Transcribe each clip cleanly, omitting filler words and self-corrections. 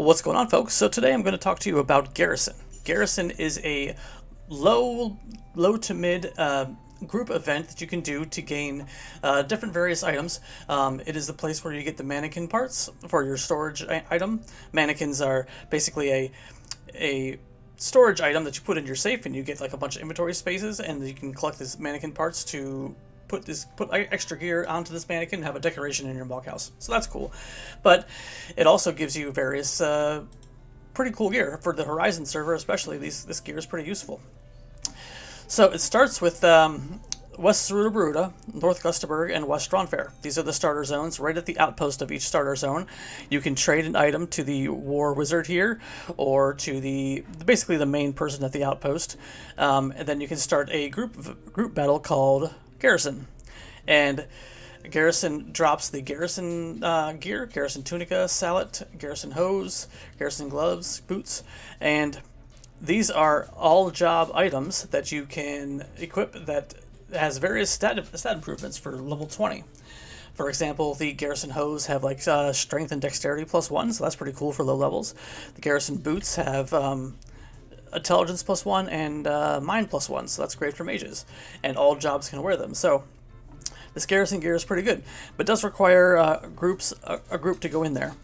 Well, what's going on, folks? So today I'm going to talk to you about Garrison. Garrison is a low to mid group event that you can do to gain different various items. It is the place where you get the mannequin parts for your storage item. Mannequins are basically a storage item that you put in your safe, and you get like a bunch of inventory spaces, and you can collect these mannequin parts to put extra gear onto this mannequin and have a decoration in your bunkhouse. So that's cool. But it also gives you various pretty cool gear for the Horizon server, especially. This gear is pretty useful. So it starts with West Sarutabaruta, North Gustaberg, and West Ronfair. These are the starter zones. Right at the outpost of each starter zone, you can trade an item to the war wizard here, or to basically the main person at the outpost, and then you can start a group battle called Garrison. And Garrison drops the Garrison gear, Garrison tunica, sallet, Garrison hose, Garrison gloves, boots, and these are all job items that you can equip that has various stat improvements for level 20. For example, the Garrison hose have like strength and dexterity +1, so that's pretty cool for low levels. The Garrison boots have intelligence +1 and mind +1, so that's great for mages, and all jobs can wear them. So this Garrison gear is pretty good, but does require a group to go in there.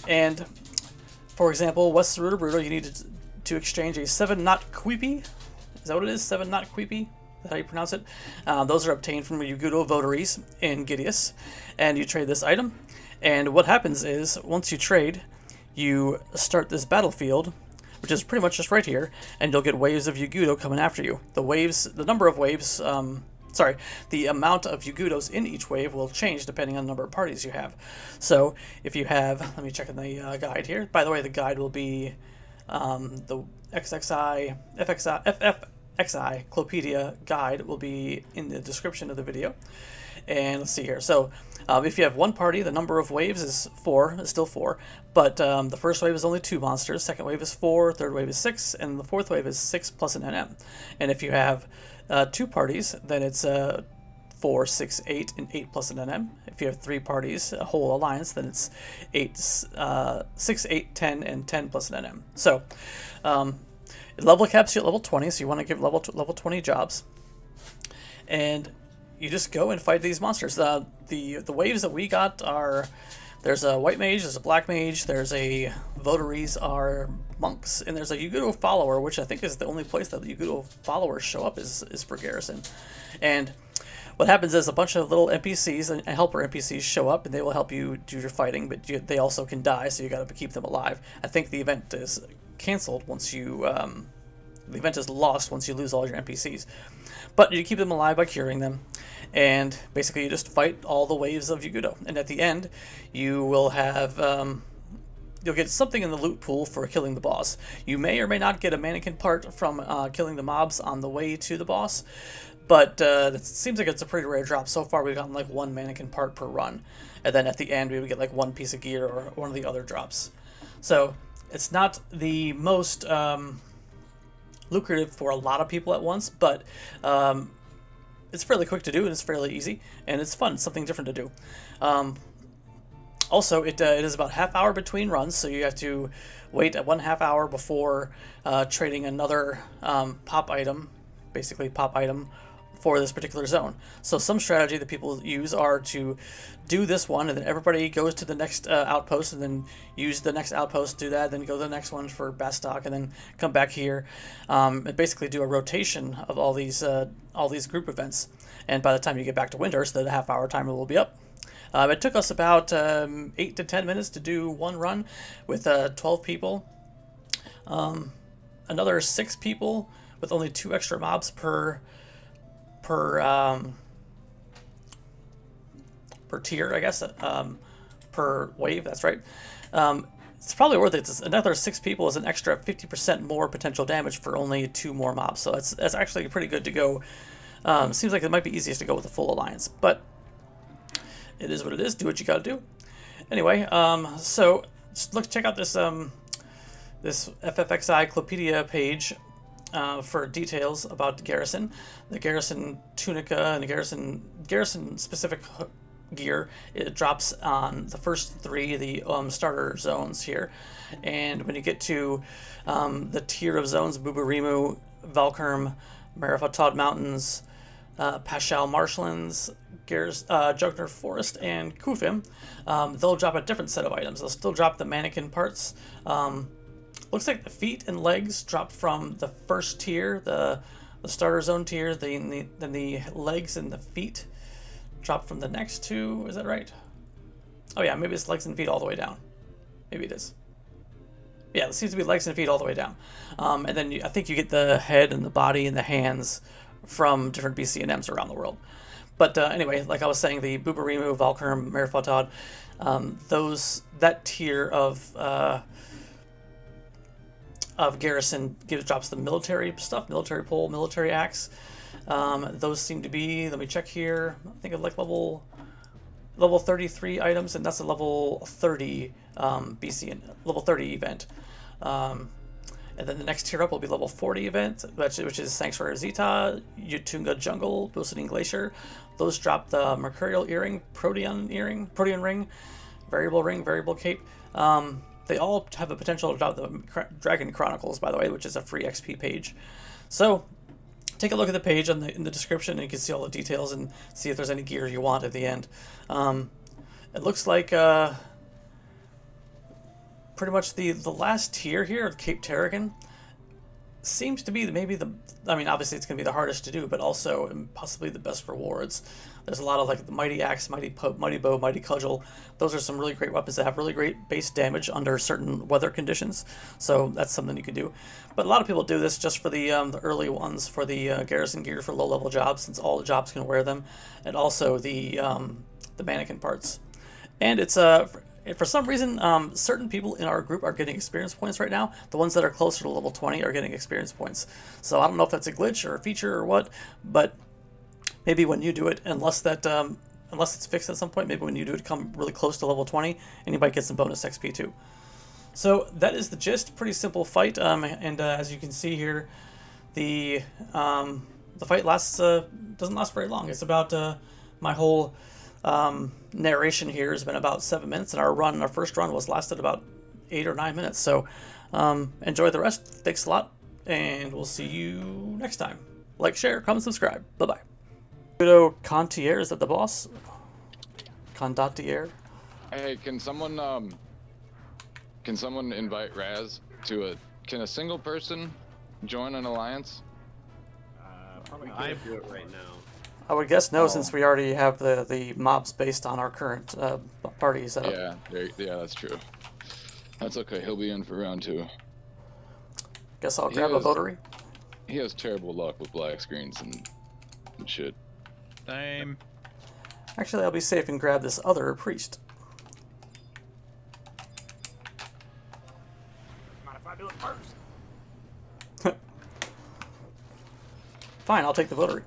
And for example, West Sarutabaruta, you need to exchange a 7-knot Queepy. Is that what it is? 7-knot Queepy? Is that how you pronounce it? Those are obtained from Yugudo votaries in Gideus, and you trade this item. And what happens is, once you trade, you start this battlefield, which is pretty much just right here, and you'll get waves of Yugudo coming after you. The number of waves, the amount of Yugudos in each wave will change depending on the number of parties you have. So if you have, let me check in the guide here. By the way, the guide will be the XXI, FFXI Clopedia guide will be in the description of the video. And let's see here. So if you have one party, the number of waves is still 4, but the first wave is only 2 monsters, second wave is 4, third wave is 6, and the fourth wave is 6 plus an NM. And if you have 2 parties, then it's 4, 6, 8, and 8 plus an NM. If you have 3 parties, a whole alliance, then it's 6, 8, 10, and 10 plus an NM. So it level caps you at level 20, so you want to give level 20 jobs. And you just go and fight these monsters. The waves that we got are, there's a white mage, there's a black mage, there's a votaries are monks, and there's a Yugudo follower, which I think is the only place that the Yugudo followers show up is for Garrison. And what happens is a bunch of little NPCs and helper NPCs show up, and they will help you do your fighting, but they also can die, so you got to keep them alive. I think the event is canceled once you the event is lost once you lose all your NPCs, but you keep them alive by curing them. And basically you just fight all the waves of Yugudo, and at the end you will have you'll get something in the loot pool for killing the boss. You may or may not get a mannequin part from killing the mobs on the way to the boss, but it seems like it's a pretty rare drop. So far we've gotten like 1 mannequin part per run, and then at the end we would get like 1 piece of gear or one of the other drops. So it's not the most lucrative for a lot of people at once, but it's fairly quick to do, and it's fairly easy, and it's fun. It's something different to do. Also, it is about ½ hour between runs, so you have to wait at 1/2 hour before trading another pop item, basically pop item, for this particular zone. So some strategy that people use are to do this one, and then everybody goes to the next outpost, and then use the next outpost to do that, then go to the next one for Bastock, and then come back here, and basically do a rotation of all these group events. And by the time you get back to Windhurst, the ½ hour timer will be up. It took us about 8 to 10 minutes to do 1 run with 12 people. Another 6 people with only 2 extra mobs per tier, I guess, per wave. That's right. It's probably worth it. Another 6 people is an extra 50% more potential damage for only 2 more mobs. So that's actually pretty good to go. Seems like it might be easiest to go with a full alliance, but it is what it is. Do what you got to do. Anyway, so let's check out this this FFXI Clopedia page for details about Garrison, the Garrison tunica, and the Garrison specific gear. It drops on the first 3, the starter zones here. And when you get to the tier of zones, Buburimu, Valkurm, Marifatad Mountains, Pashal Marshlands, Jugner Forest, and Kufim, they'll drop a different set of items. They'll still drop the mannequin parts. Looks like the feet and legs drop from the first tier, the starter zone tier, then the legs and the feet drop from the next 2. Is that right? Oh yeah, maybe it's legs and feet all the way down. Maybe it is. Yeah, it seems to be legs and feet all the way down. And then I think you get the head and the body and the hands from different BCNMs around the world. But anyway, like I was saying, the Buburimu, Valkurm, Marifatad, that tier of garrison drops the military stuff, military pole, military axe. Those seem to be, let me check here, I think of like level 33 items, and that's a level 30 level 30 event. And then the next tier up will be level 40 event, which is Sanctuary Zeta, Yutunga Jungle, Boosting Glacier. Those drop the Mercurial Earring, Protean Ring, Variable Cape. They all have the potential to drop the Dragon Chronicles, by the way, which is a free XP page. So take a look at the page in the description, and you can see all the details and see if there's any gear you want at the end. It looks like pretty much the last tier here of Cape Terrigan seems to be maybe I mean, obviously it's going to be the hardest to do, but also possibly the best rewards. There's a lot of like the Mighty Axe, Mighty Bow, Mighty Cudgel. Those are some really great weapons that have really great base damage under certain weather conditions. So that's something you can do. But a lot of people do this just for the early ones, for the garrison gear for low-level jobs, since all the jobs can wear them, and also the mannequin parts. And it's for some reason, certain people in our group are getting experience points right now. The ones that are closer to level 20 are getting experience points. So I don't know if that's a glitch or a feature or what, but maybe when you do it, unless it's fixed at some point, maybe when you do it come really close to level 20, and you might get some bonus XP too. So that is the gist. Pretty simple fight, and as you can see here, the fight doesn't last very long. It's about my whole narration here has been about 7 minutes, and our first run lasted about 8 or 9 minutes. So enjoy the rest. Thanks a lot, and we'll see you next time. Like, share, comment, subscribe. Bye bye. Widow Contier, is that the boss? Condottier. Hey, can someone invite Raz to can a single person join an alliance? Probably can't do it right now. I would guess no, since we already have the mobs based on our current party setup. Yeah, that's true. That's okay. He'll be in for round 2. Guess I'll grab a votary. He has terrible luck with black screens and shit. Same. Actually, I'll be safe and grab this other priest. Mind if I do it first? Fine, I'll take the votary.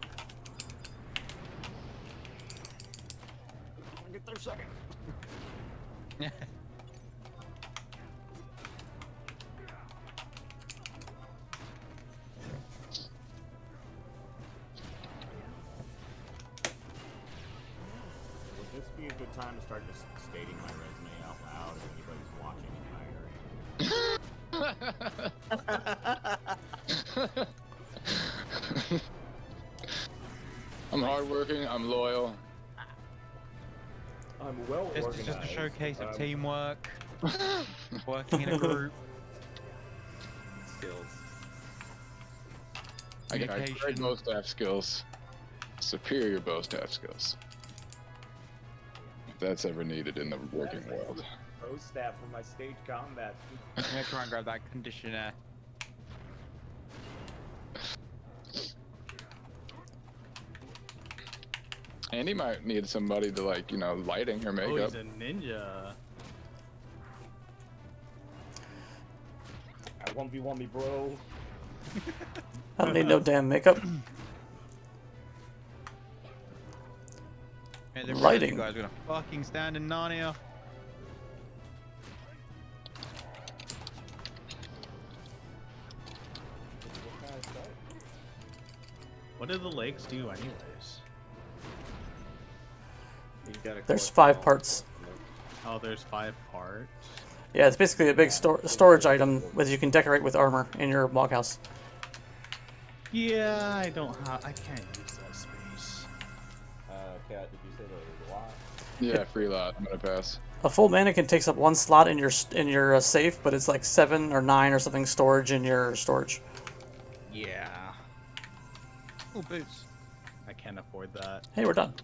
I'll get there second. Would this be a good time to start just stating my resume out loud if anybody's watching and hiring? I'm hardworking. I'm loyal. I'm well organized. It's just a showcase of teamwork, working in a group. Skills. I got great bow staff skills. Superior bow staff skills. If that's ever needed in the working world. Bow staff for my stage combat. I'm gonna try and grab that conditioner. And he might need somebody to, like, you know, lighting her makeup. Oh, he's a ninja. I 1v1 me, bro. I don't need no damn makeup. Man, the Lighting. You guys are gonna fucking stand in Narnia. What do the legs do anyways? You gotta There's collect 5 parts. Oh, there's 5 parts. Yeah, it's basically a big storage item that you can decorate with armor in your log house. Yeah, I can't use that space. Kat, did you say the lot? Yeah, free lot. I'm gonna pass. A full mannequin takes up 1 slot in your safe, but it's like 7 or 9 or something storage in your storage. Yeah. Oh, boots. I can't afford that. Hey, we're done.